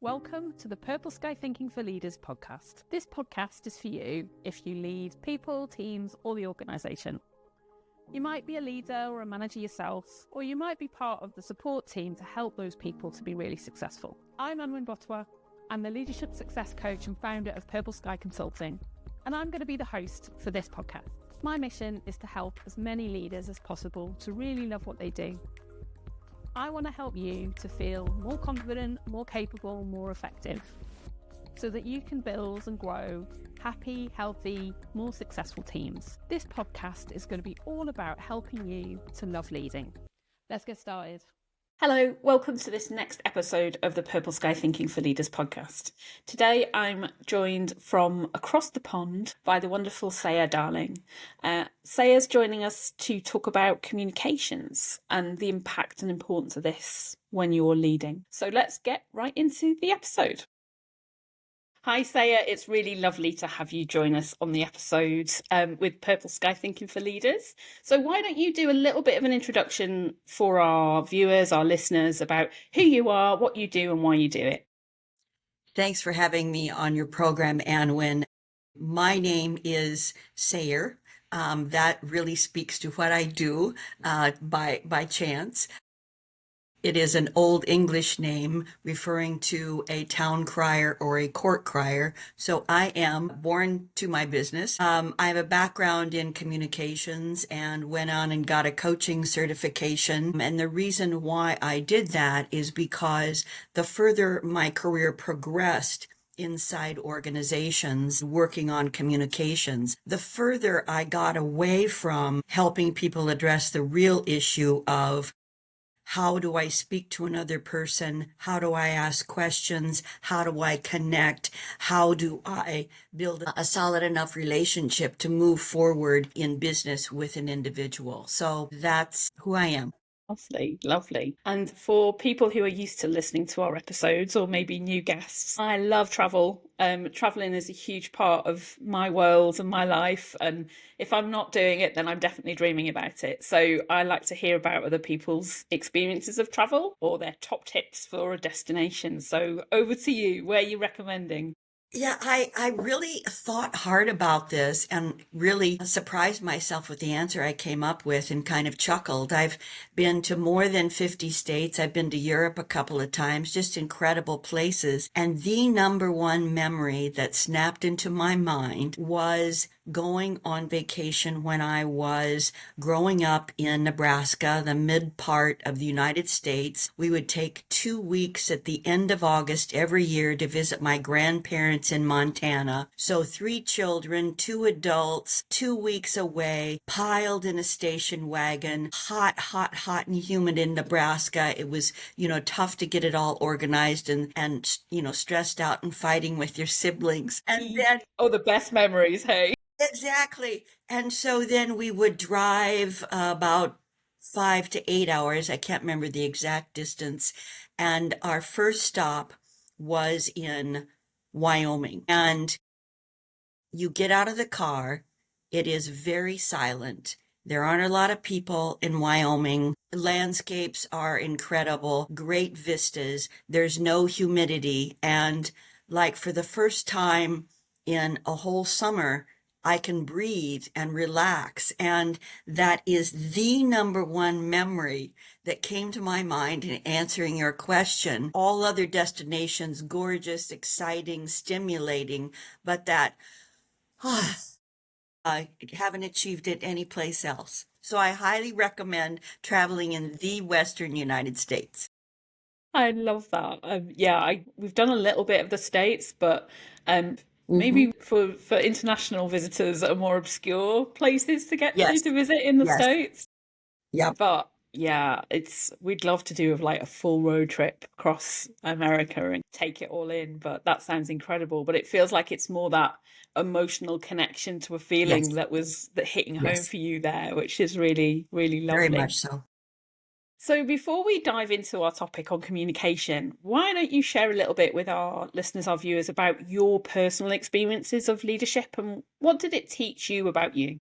Welcome to the Purple Sky Thinking for Leaders podcast. This podcast is for you if you lead people, teams, or the organisation. You might be a leader or a manager yourself, or you might be part of the support team to help those people to be really successful. I'm Anwen Bottois. I'm the leadership success coach and founder of Purple Sky Consulting, and I'm going to be the host for this podcast. My mission is to help as many leaders as possible to really love what they do. I want to help you to feel more confident, more capable, more effective, so that you can build and grow happy, healthy, more successful teams. This podcast is going to be all about helping you to love leading. Let's get started. Hello, welcome to this next episode of the Purple Sky Thinking for Leaders podcast. Today I'm joined from across the pond by the wonderful Sayre Darling. Sayre's joining us to talk about communications and the impact and importance of this when you're leading. So let's get right into the episode. Hi Sayre, it's really lovely to have you join us on the episode with Purple Sky Thinking for Leaders. So why don't you do a little bit of an introduction for our viewers, our listeners, about who you are, what you do and why you do it. Thanks for having me on your program, Anwen. My name is Sayre. That really speaks to what I do by chance. It is an Old English name referring to a town crier or a court crier. So I am born to my business. I have a background in communications and went on and got a coaching certification. And the reason why I did that is because the further my career progressed inside organizations working on communications, the further I got away from helping people address the real issue of how do I speak to another person? How do I ask questions? How do I connect? How do I build a solid enough relationship to move forward in business with an individual? So that's who I am. Lovely, lovely. And for people who are used to listening to our episodes or maybe new guests, I love travel. Traveling is a huge part of my world and my life. And if I'm not doing it, then I'm definitely dreaming about it. So I like to hear about other people's experiences of travel or their top tips for a destination. So over to you. Where are you recommending? Yeah, I really thought hard about this and really surprised myself with the answer I came up with and kind of chuckled. I've been to more than 50 states. I've been to Europe a couple of times, just incredible places. And the number one memory that snapped into my mind was going on vacation when I was growing up in Nebraska, the mid part of the United States. We would take 2 weeks at the end of August every year to visit my grandparents in Montana. So 3 children, 2 adults, 2 weeks away, piled in a station wagon, hot and humid in Nebraska. It was, tough to get it all organized and stressed out and fighting with your siblings. And then, the best memories, hey? Exactly. And so then we would drive about 5 to 8 hours. I can't remember the exact distance. And our first stop was in Wyoming. And you get out of the car. It is very silent. There aren't a lot of people in Wyoming. Landscapes are incredible, great vistas. There's no humidity. And like for the first time in a whole summer, I can breathe and relax. And that is the number one memory that came to my mind in answering your question. All other destinations, gorgeous, exciting, stimulating, but that I haven't achieved it anyplace else. So I highly recommend traveling in the Western United States. I love that. We've done a little bit of the States, but maybe for international visitors that are more obscure places to get to visit in the States. Yeah. But yeah, we'd love to do like a full road trip across America and take it all in. But that sounds incredible. But it feels like it's more that emotional connection to a feeling that hitting home for you there, which is really, really lovely. Very much so. So before we dive into our topic on communication, why don't you share a little bit with our listeners, our viewers, about your personal experiences of leadership and what did it teach you about you?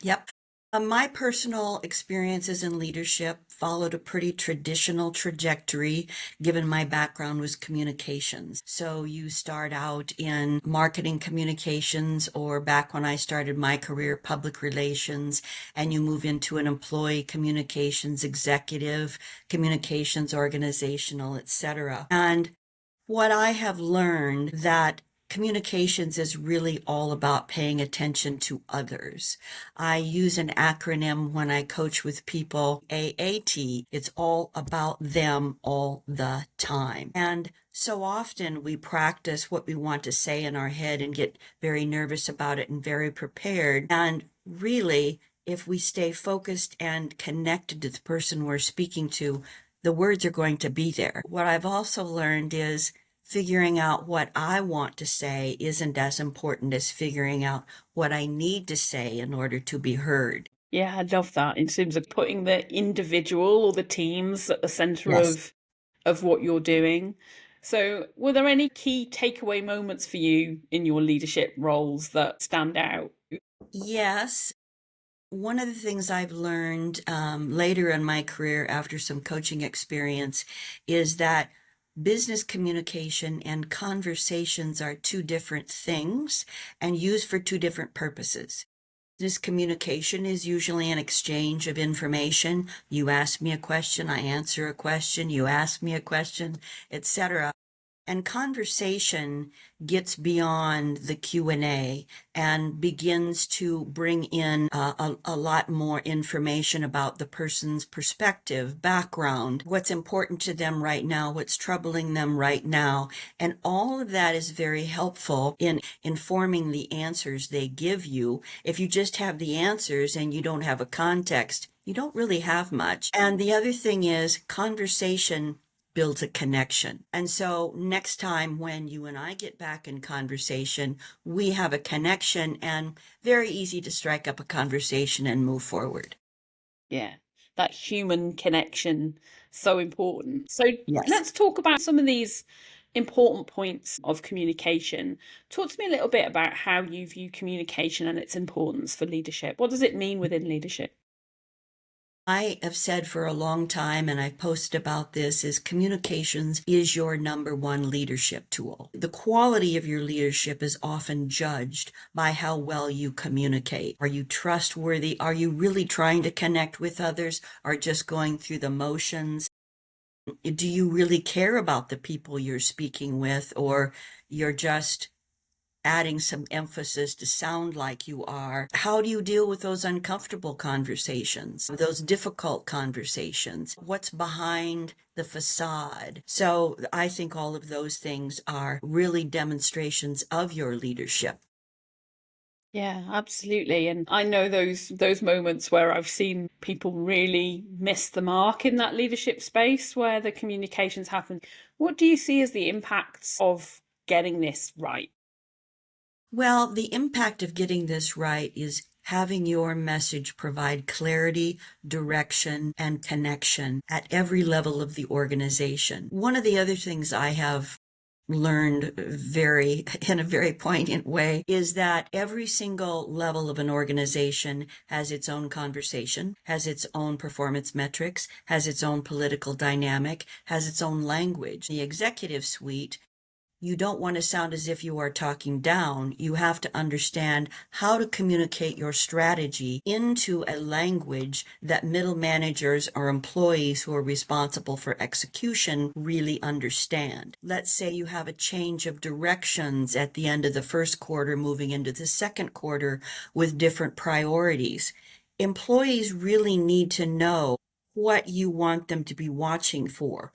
Yep. My personal experiences in leadership followed a pretty traditional trajectory, given my background was communications. So you start out in marketing communications, or back when I started my career, public relations, and you move into an employee communications, executive communications, organizational, etc. And what I have learned that communications is really all about paying attention to others. I use an acronym when I coach with people, AAT. It's all about them all the time. And so often we practice what we want to say in our head and get very nervous about it and very prepared. And really, if we stay focused and connected to the person we're speaking to, the words are going to be there. What I've also learned is figuring out what I want to say isn't as important as figuring out what I need to say in order to be heard. Yeah, I love that in terms of putting the individual or the teams at the center Yes. of what you're doing. So, were there any key takeaway moments for you in your leadership roles that stand out? Yes. One of the things I've learned later in my career after some coaching experience is that business communication and conversations are two different things and used for two different purposes. Business communication is usually an exchange of information. You ask me a question, I answer a question, you ask me a question, etc. And conversation gets beyond the Q&A and begins to bring in a lot more information about the person's perspective, background, what's important to them right now, what's troubling them right now. And all of that is very helpful in informing the answers they give you. If you just have the answers and you don't have a context, you don't really have much. And the other thing is conversation builds a connection. And so next time when you and I get back in conversation, we have a connection and very easy to strike up a conversation and move forward. Yeah, that human connection, so important. So, Yes. let's talk about some of these important points of communication. Talk to me a little bit about how you view communication and its importance for leadership. What does it mean within leadership? I have said for a long time, and I've posted about this, is communications is your number one leadership tool. The quality of your leadership is often judged by how well you communicate. Are you trustworthy? Are you really trying to connect with others, or just going through the motions? Do you really care about the people you're speaking with, or you're just adding some emphasis to sound like you are? How do you deal with those uncomfortable conversations, those difficult conversations? What's behind the facade? So I think all of those things are really demonstrations of your leadership. Yeah, absolutely. And I know those moments where I've seen people really miss the mark in that leadership space where the communications happen. What do you see as the impacts of getting this right? Well, the impact of getting this right is having your message provide clarity, direction, and connection at every level of the organization. One of the other things I have learned in a very poignant way is that every single level of an organization has its own conversation, has its own performance metrics, has its own political dynamic, has its own language. The executive suite, you don't want to sound as if you are talking down. You have to understand how to communicate your strategy into a language that middle managers or employees who are responsible for execution really understand. Let's say you have a change of directions at the end of the first quarter, moving into the second quarter with different priorities. Employees really need to know what you want them to be watching for.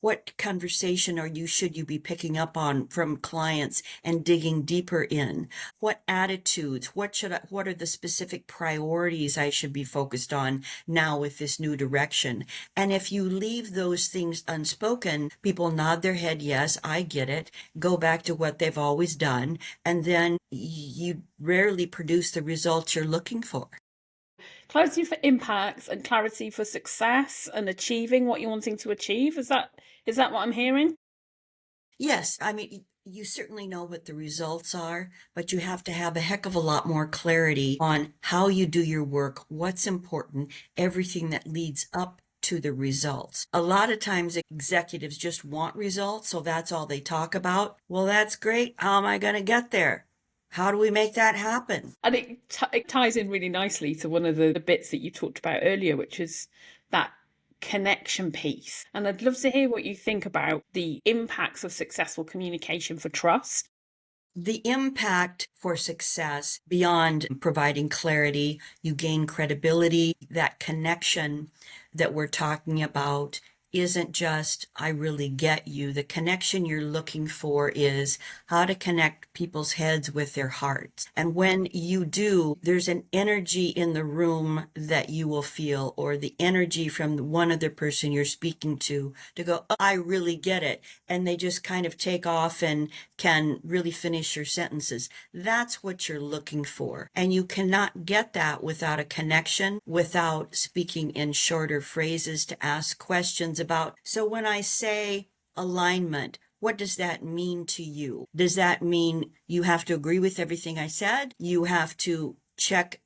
What conversation should you be picking up on from clients and digging deeper in? What attitudes? What are the specific priorities I should be focused on now with this new direction? And if you leave those things unspoken, people nod their head, yes, I get it, go back to what they've always done, and then you rarely produce the results you're looking for. Clarity for impacts and clarity for success and achieving what you're wanting to achieve. Is that what I'm hearing? Yes, I mean, You certainly know what the results are, but you have to have a heck of a lot more clarity on how you do your work, what's important, everything that leads up to the results. A lot of times executives just want results, so that's all they talk about. Well, that's great. How am I going to get there? How do we make that happen? And it ties in really nicely to one of the bits that you talked about earlier, which is that connection piece. And I'd love to hear what you think about the impacts of successful communication for trust. The impact for success beyond providing clarity, you gain credibility. That connection that we're talking about isn't just, I really get you. The connection you're looking for is how to connect people's heads with their hearts. And when you do, there's an energy in the room that you will feel, or the energy from one other person you're speaking to go, oh, I really get it. And they just kind of take off and can really finish your sentences. That's what you're looking for. And you cannot get that without a connection, without speaking in shorter phrases to ask questions about. So when I say alignment, what does that mean to you? Does that mean you have to agree with everything I said? You have to check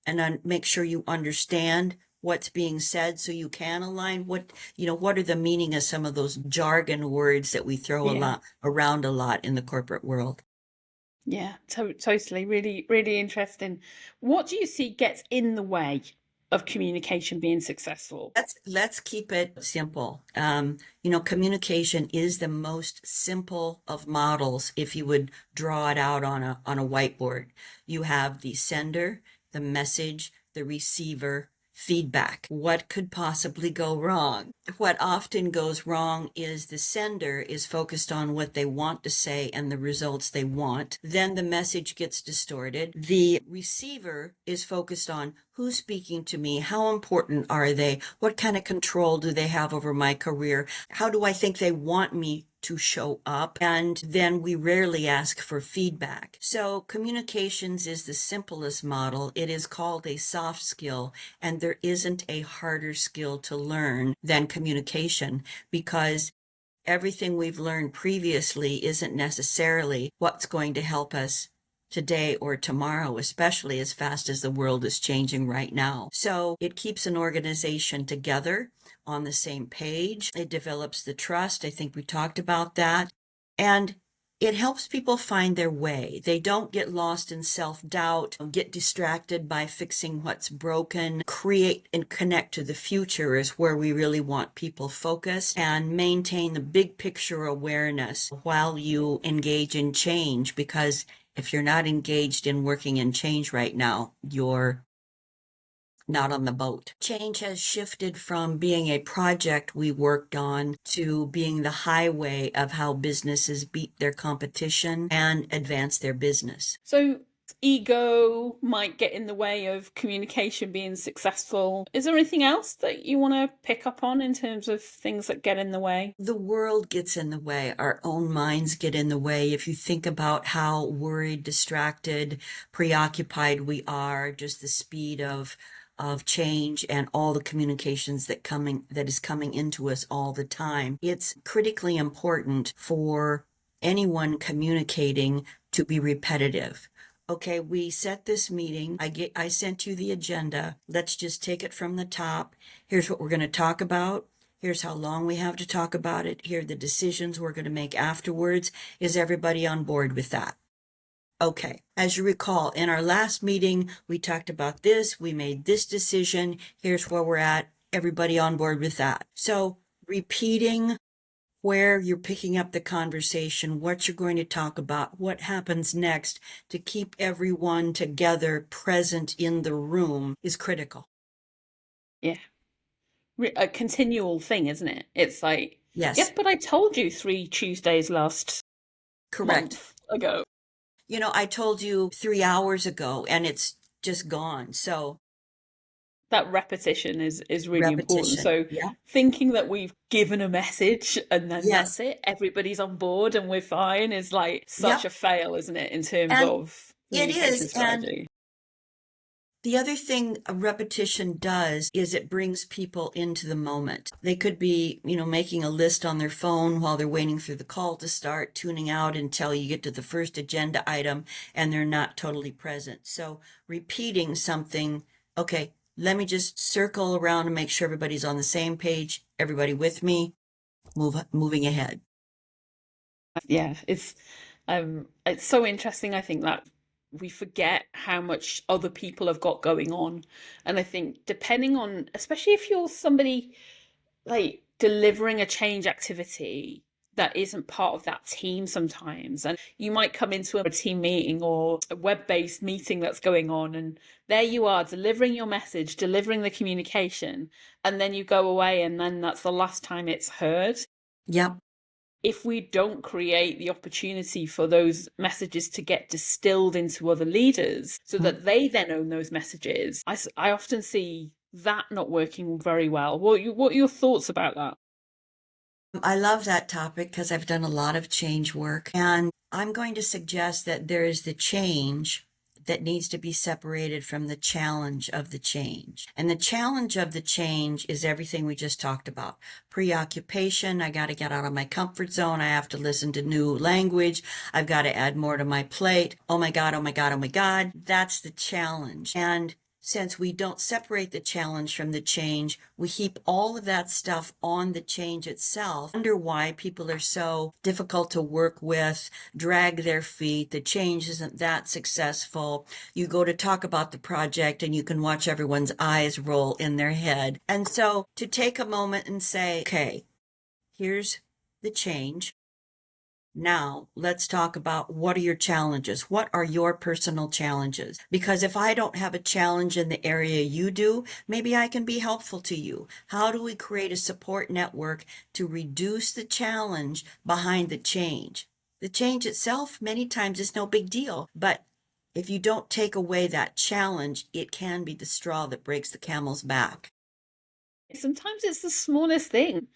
and make sure you understand what's being said so you can align? What are the meaning of some of those jargon words that we throw around a lot in the corporate world? Yeah, totally. Really, really interesting. What do you see gets in the way of communication being successful? Let's keep it simple. Communication is the most simple of models. If you would draw it out on a whiteboard, you have the sender, the message, the receiver, feedback. What could possibly go wrong? What often goes wrong is the sender is focused on what they want to say and the results they want. Then the message gets distorted. The receiver is focused on who's speaking to me, how important are they, what kind of control do they have over my career, how do I think they want me to show up, and then we rarely ask for feedback. So communications is the simplest model. It is called a soft skill, and there isn't a harder skill to learn than communication, because everything we've learned previously isn't necessarily what's going to help us today or tomorrow, especially as fast as the world is changing right now. So it keeps an organization together on the same page. It develops the trust. I think we talked about that. And it helps people find their way. They don't get lost in self-doubt, get distracted by fixing what's broken. Create and connect to the future is where we really want people focused, and maintain the big picture awareness while you engage in change, because if you're not engaged in working in change right now, you're not on the boat. Change has shifted from being a project we worked on to being the highway of how businesses beat their competition and advance their business. So ego might get in the way of communication being successful. Is there anything else that you want to pick up on in terms of things that get in the way? The world gets in the way. Our own minds get in the way. If you think about how worried, distracted, preoccupied we are, just the speed of change and all the communications that is coming into us all the time, it's critically important for anyone communicating to be repetitive. Okay, we set this meeting. I sent you the agenda. Let's just take it from the top. Here's what we're going to talk about. Here's how long we have to talk about it. Here are the decisions we're going to make afterwards. Is everybody on board with that? Okay, as you recall, in our last meeting, we talked about this. We made this decision. Here's where we're at. Everybody on board with that? So repeating where you're picking up the conversation, what you're going to talk about, what happens next, to keep everyone together, present in the room, is critical. Yeah. A continual thing, isn't it? It's like, yes, but I told you 3 Tuesdays last month ago. I told you 3 hours ago, and it's just gone. So that repetition is really important. So thinking that we've given a message and then that's it, everybody's on board and we're fine, is like such a fail, isn't it, in terms of communication strategy? The other thing a repetition does is it brings people into the moment. They could be, making a list on their phone while they're waiting for the call to start, tuning out until you get to the first agenda item, and they're not totally present. So repeating something, okay, let me just circle around and make sure everybody's on the same page, everybody with me, moving ahead. Yeah, it's so interesting. I think that we forget how much other people have got going on. And I think depending on, especially if you're somebody like delivering a change activity that isn't part of that team sometimes, and you might come into a team meeting or a web-based meeting that's going on, and there you are delivering your message, delivering the communication, and then you go away and then that's the last time it's heard. Yep. If we don't create the opportunity for those messages to get distilled into other leaders so that they then own those messages, I often see that not working very well. What are your thoughts about that? I love that topic because I've done a lot of change work, and I'm going to suggest that there is the change that needs to be separated from the challenge of the change. And the challenge of the change is everything we just talked about. Preoccupation, I got to get out of my comfort zone. I have to listen to new language. I've got to add more to my plate. Oh my God, oh my God, oh my God. That's the challenge. And since we don't separate the challenge from the change, we heap all of that stuff on the change itself. Wonder why people are so difficult to work with, drag their feet, the change isn't that successful. You go to talk about the project and you can watch everyone's eyes roll in their head. And so to take a moment and say, okay, here's the change. Now, let's talk about what are your challenges? What are your personal challenges? Because if I don't have a challenge in the area you do, maybe I can be helpful to you. How do we create a support network to reduce the challenge behind the change? The change itself, many times, is no big deal, but if you don't take away that challenge, it can be the straw that breaks the camel's back. Sometimes it's the smallest thing,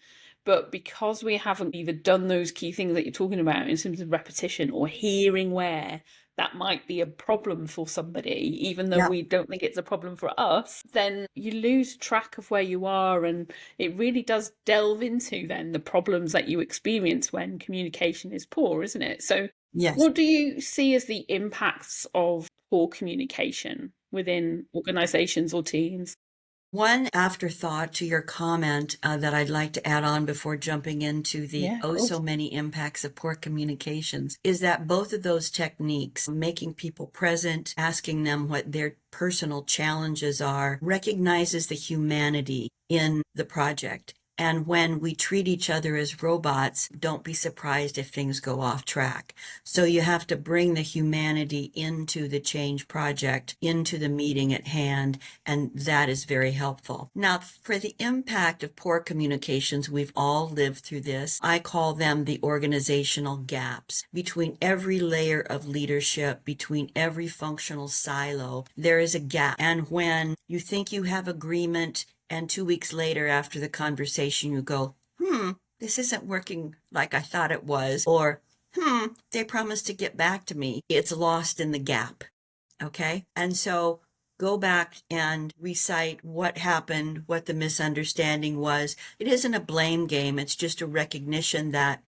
but because we haven't either done those key things that you're talking about in terms of repetition or hearing where that might be a problem for somebody, even though Yeah. we don't think it's a problem for us, then you lose track of where you are. And it really does delve into then the problems that you experience when communication is poor, isn't it? So, Yes. what do you see as the impacts of poor communication within organizations or teams? One afterthought to your comment that I'd like to add on before jumping into the Yeah, of oh so course. many impacts of poor communications is that both of those techniques, making people present, asking them what their personal challenges are, recognizes the humanity in the project. And when we treat each other as robots, don't be surprised if things go off track. So you have to bring the humanity into the change project, into the meeting at hand, and that is very helpful. Now, for the impact of poor communications, we've all lived through this. I call them the organizational gaps. Between every layer of leadership, between every functional silo, there is a gap. And when you think you have agreement, and 2 weeks later, after the conversation, you go, this isn't working like I thought it was, or, they promised to get back to me. It's lost in the gap. Okay. And so go back and recite what happened, what the misunderstanding was. It isn't a blame game. It's just a recognition that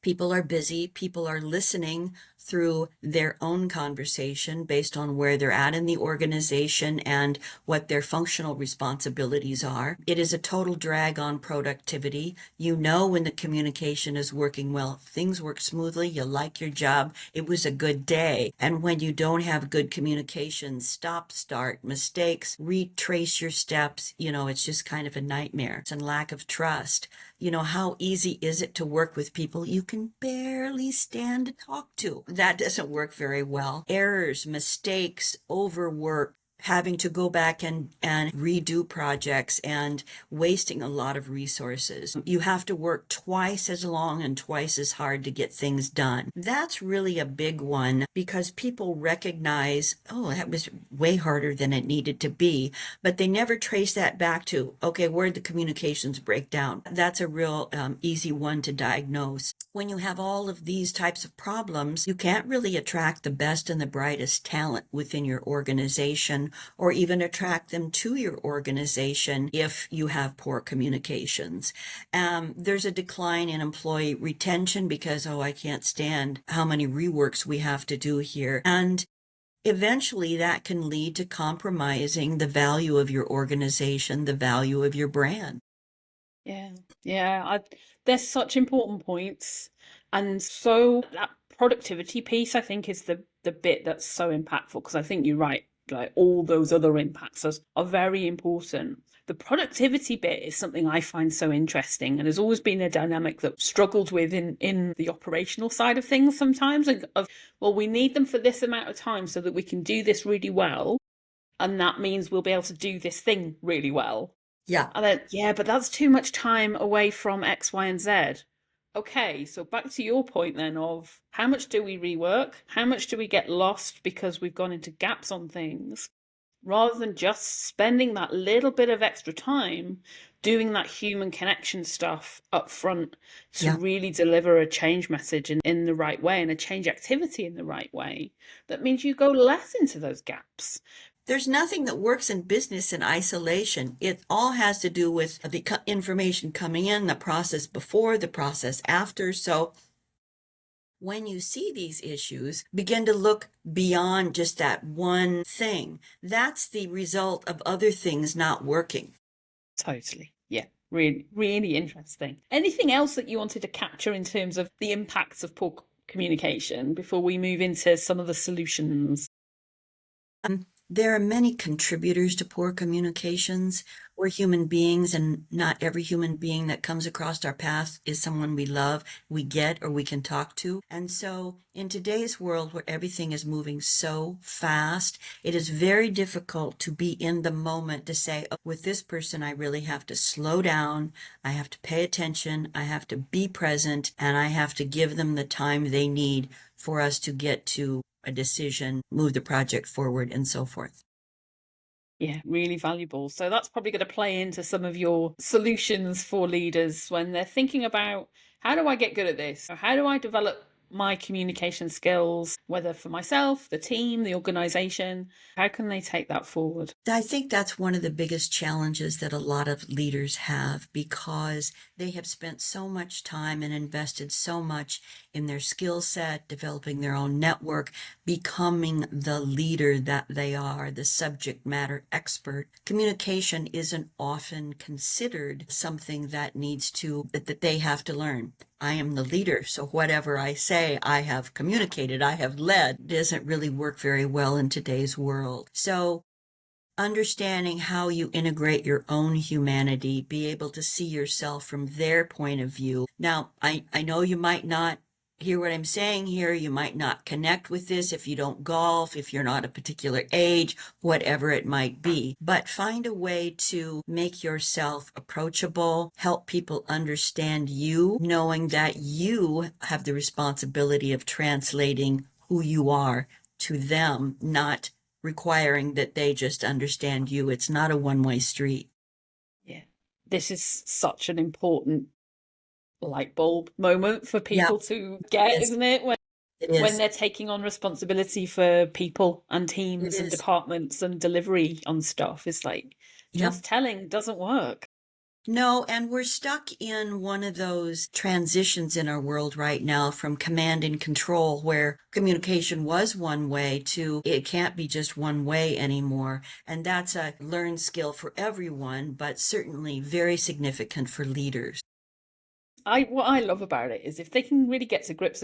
people are busy. People are listening through their own conversation based on where they're at in the organization and what their functional responsibilities are. It is a total drag on productivity. You know when the communication is working well, things work smoothly, you like your job, it was a good day. And when you don't have good communication, stop, start, mistakes, retrace your steps, it's just kind of a nightmare. It's a lack of trust. How easy is it to work with people you can barely stand to talk to? That doesn't work very well. Errors, mistakes, overwork, having to go back and redo projects and wasting a lot of resources. You have to work twice as long and twice as hard to get things done. That's really a big one because people recognize, oh, that was way harder than it needed to be, but they never trace that back to, okay, where'd the communications break down? That's a real easy one to diagnose. When you have all of these types of problems, you can't really attract the best and the brightest talent within your organization or even attract them to your organization if you have poor communications. There's a decline in employee retention because, oh, I can't stand how many reworks we have to do here. And eventually that can lead to compromising the value of your organization, the value of your brand. Yeah. There's such important points. And so that productivity piece, I think, is the bit that's so impactful, because I think you're right. Like all those other impacts are very important. The productivity bit is something I find so interesting, and has always been a dynamic that struggled with in the operational side of things sometimes. Well, we need them for this amount of time so that we can do this really well. And that means we'll be able to do this thing really well. Yeah. And then, yeah, but that's too much time away from X, Y, and Z. Okay, so back to your point then of how much do we rework? How much do we get lost because we've gone into gaps on things? Rather than just spending that little bit of extra time doing that human connection stuff up front to really deliver a change message in the right way and a change activity in the right way. That means you go less into those gaps. There's nothing that works in business in isolation. It all has to do with the information coming in, the process before, the process after. So when you see these issues, begin to look beyond just that one thing. That's the result of other things not working. Totally. Yeah. Really, really interesting. Anything else that you wanted to capture in terms of the impacts of poor communication before we move into some of the solutions? There are many contributors to poor communications. We're human beings, and not every human being that comes across our path is someone we love, we get, or we can talk to. And so in today's world where everything is moving so fast, it is very difficult to be in the moment to say, oh, with this person, I really have to slow down. I have to pay attention. I have to be present, and I have to give them the time they need for us to get to a decision, move the project forward, and so forth. Yeah, really valuable. So that's probably going to play into some of your solutions for leaders when they're thinking about, how do I get good at this? Or how do I develop my communication skills, whether for myself, the team, the organization? How can they take that forward? I think that's one of the biggest challenges that a lot of leaders have, because they have spent so much time and invested so much in their skill set, developing their own network, becoming the leader that they are, the subject matter expert. Communication isn't often considered something that they have to learn. I am the leader, so whatever I say, I have communicated, I have led, doesn't really work very well in today's world. So understanding how you integrate your own humanity, be able to see yourself from their point of view. Now, I know you might not hear what I'm saying here. You might not connect with this if you don't golf, if you're not a particular age, whatever it might be. But find a way to make yourself approachable, help people understand you, knowing that you have the responsibility of translating who you are to them, not requiring that they just understand you. It's not a one-way street. Yeah. This is such an important light bulb moment for people to get, isn't it? When they're taking on responsibility for people and teams and departments and delivery on stuff, it's like just telling doesn't work. No, and we're stuck in one of those transitions in our world right now from command and control, where communication was one way to it can't be just one way anymore. And that's a learned skill for everyone, but certainly very significant for leaders. What I love about it is if they can really get to grips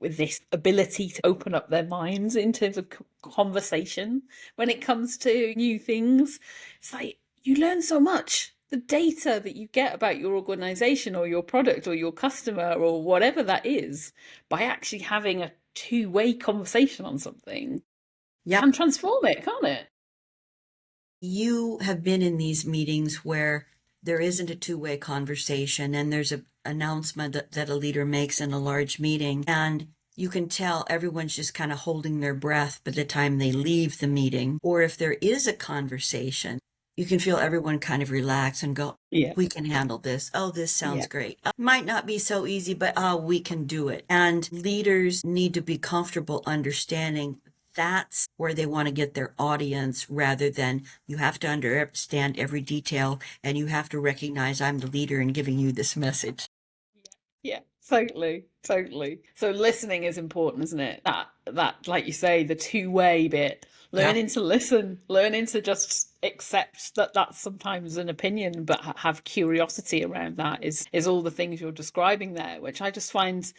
with this ability to open up their minds in terms of conversation when it comes to new things, it's like you learn so much. The data that you get about your organization or your product or your customer or whatever that is, by actually having a two-way conversation on something, can transform it, can't it? You have been in these meetings where there isn't a two-way conversation, and there's an announcement that a leader makes in a large meeting, and you can tell everyone's just kind of holding their breath by the time they leave the meeting. Or if there is a conversation, you can feel everyone kind of relax and go, we can handle this. Oh, this sounds great. Might not be so easy, but we can do it. And leaders need to be comfortable understanding That's where they want to get their audience, rather than you have to understand every detail and you have to recognize I'm the leader in giving you this message. Yeah, totally, totally. So listening is important, isn't it? That, like you say, the two-way bit, Yeah. learning to listen, learning to just accept that that's sometimes an opinion, but have curiosity around that is all the things you're describing there, which I just find,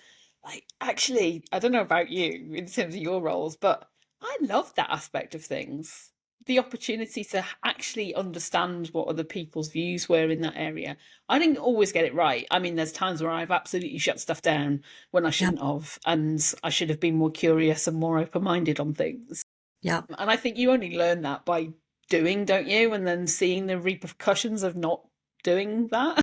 like, actually, I don't know about you in terms of your roles, but I love that aspect of things. The opportunity to actually understand what other people's views were in that area. I didn't always get it right. I mean, there's times where I've absolutely shut stuff down when I Yeah. shouldn't have, and I should have been more curious and more open-minded on things. Yeah. And I think you only learn that by doing, don't you? And then seeing the repercussions of not doing that.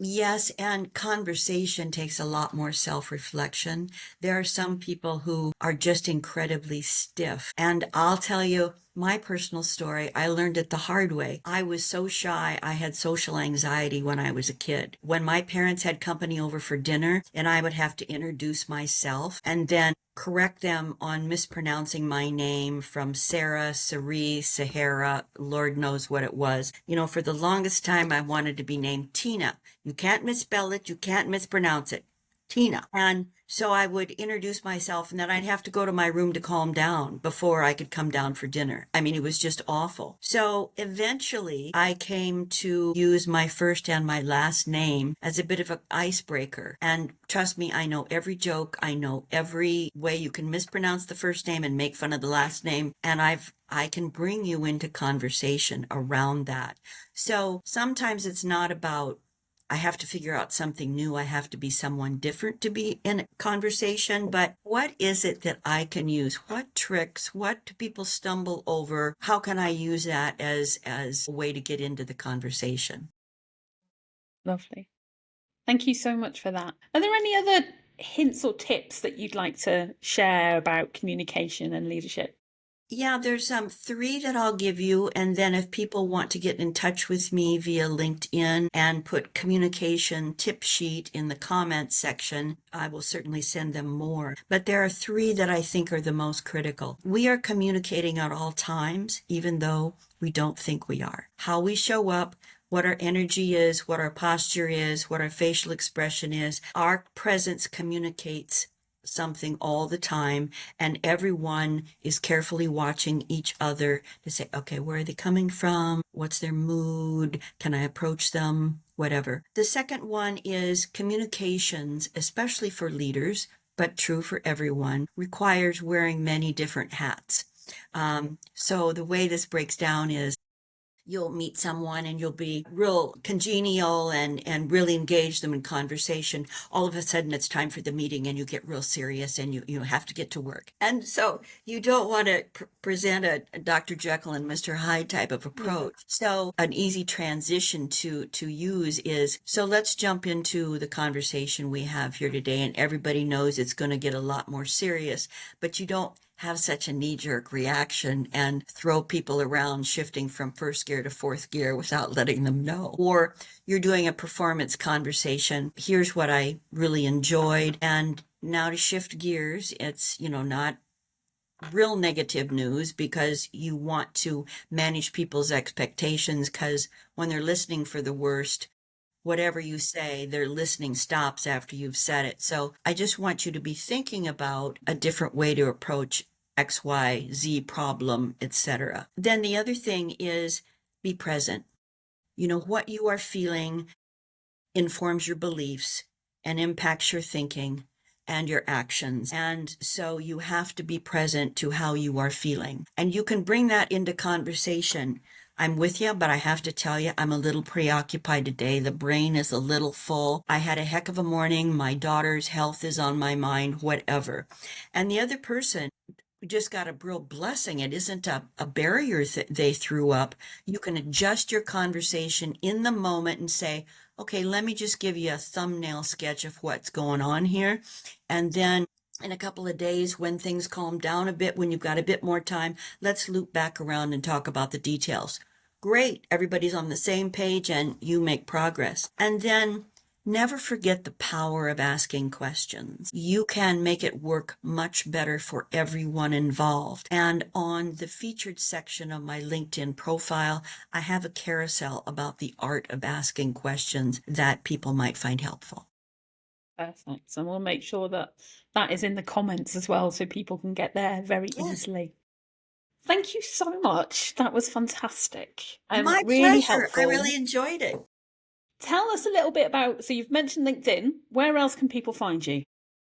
Yes, and conversation takes a lot more self-reflection. There are some people who are just incredibly stiff. And I'll tell you my personal story. I learned it the hard way. I was so shy. I had social anxiety when I was a kid. When my parents had company over for dinner and I would have to introduce myself and then correct them on mispronouncing my name from Sarah, Cerise, Sahara, Lord knows what it was. You know, for the longest time, I wanted to be named Tina. You can't misspell it. You can't mispronounce it. Tina. And so I would introduce myself and then I'd have to go to my room to calm down before I could come down for dinner. I mean, it was just awful. So eventually I came to use my first and my last name as a bit of an icebreaker. And trust me, I know every joke. I know every way you can mispronounce the first name and make fun of the last name. And I can bring you into conversation around that. So sometimes it's not about I have to figure out something new. I have to be someone different to be in a conversation. But what is it that I can use? What tricks? What do people stumble over? How can I use that as a way to get into the conversation? Lovely. Thank you so much for that. Are there any other hints or tips that you'd like to share about communication and leadership? Yeah, there's 3 that I'll give you, and then if people want to get in touch with me via LinkedIn and put communication tip sheet in the comments section, I will certainly send them more. But there are 3 that I think are the most critical. We are communicating at all times, even though we don't think we are. How we show up, what our energy is, what our posture is, what our facial expression is. Our presence communicates something all the time, and everyone is carefully watching each other to say, okay, where are they coming from? What's their mood? Can I approach them? Whatever. The second one is communications, especially for leaders, but true for everyone, requires wearing many different hats. So the way this breaks down is you'll meet someone and you'll be real congenial and really engage them in conversation. All of a sudden it's time for the meeting and you get real serious and you have to get to work. And so you don't want to present a Dr. Jekyll and Mr. Hyde type of approach. So an easy transition to use is, so let's jump into the conversation we have here today, and everybody knows it's going to get a lot more serious, but you don't have such a knee-jerk reaction and throw people around shifting from first gear to fourth gear without letting them know. Or you're doing a performance conversation. Here's what I really enjoyed. And now to shift gears, it's, not real negative news, because you want to manage people's expectations, because when they're listening for the worst, whatever you say, their listening stops after you've said it. So I just want you to be thinking about a different way to approach X, Y, Z problem, etc. Then the other thing is be present. What you are feeling informs your beliefs and impacts your thinking and your actions. And so you have to be present to how you are feeling. And you can bring that into conversation. I'm with you, but I have to tell you, I'm a little preoccupied today. The brain is a little full. I had a heck of a morning. My daughter's health is on my mind, whatever. And the other person just got a real blessing. It isn't a barrier that they threw up. You can adjust your conversation in the moment and say, okay, let me just give you a thumbnail sketch of what's going on here. And then in a couple of days, when things calm down a bit, when you've got a bit more time, let's loop back around and talk about the details. Great. Everybody's on the same page and you make progress. And then Never forget the power of asking questions. You can make it work much better for everyone involved. And on the featured section of my LinkedIn profile, I have a carousel about the art of asking questions that people might find helpful. Perfect. And we'll make sure that that is in the comments as well, so people can get there very easily. Thank you so much. That was fantastic and My really pleasure. I helpful. really enjoyed it. Tell us a little bit about, so you've mentioned LinkedIn. Where else can people find you?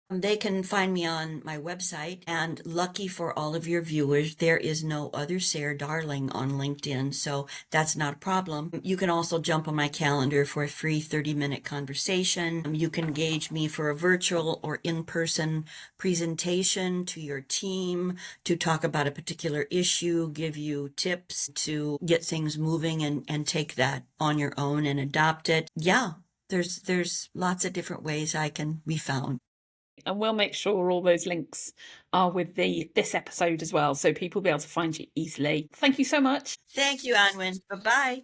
They can find me on my website, and lucky for all of your viewers, there is no other Sayre Darling on LinkedIn, so that's not a problem. You can also jump on my calendar for a free 30-minute conversation. You can engage me for a virtual or in-person presentation to your team to talk about a particular issue, give you tips to get things moving and take that on your own and adopt it. Yeah, there's lots of different ways I can be found. And we'll make sure all those links are with this episode as well, so people will be able to find you easily. Thank you so much. Thank you, Anwen. Bye-bye.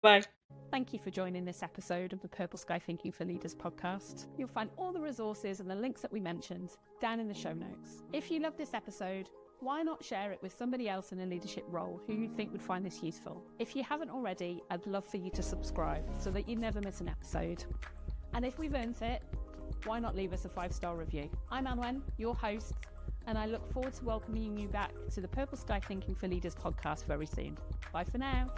Bye. Thank you for joining this episode of the Purple Sky Thinking for Leaders podcast. You'll find all the resources and the links that we mentioned down in the show notes. If you love this episode, why not share it with somebody else in a leadership role who you think would find this useful? If you haven't already, I'd love for you to subscribe so that you never miss an episode. And if we've earned it, why not leave us a 5-star review? I'm Anwen, your host, and I look forward to welcoming you back to the Purple Sky Thinking for Leaders podcast very soon. Bye for now.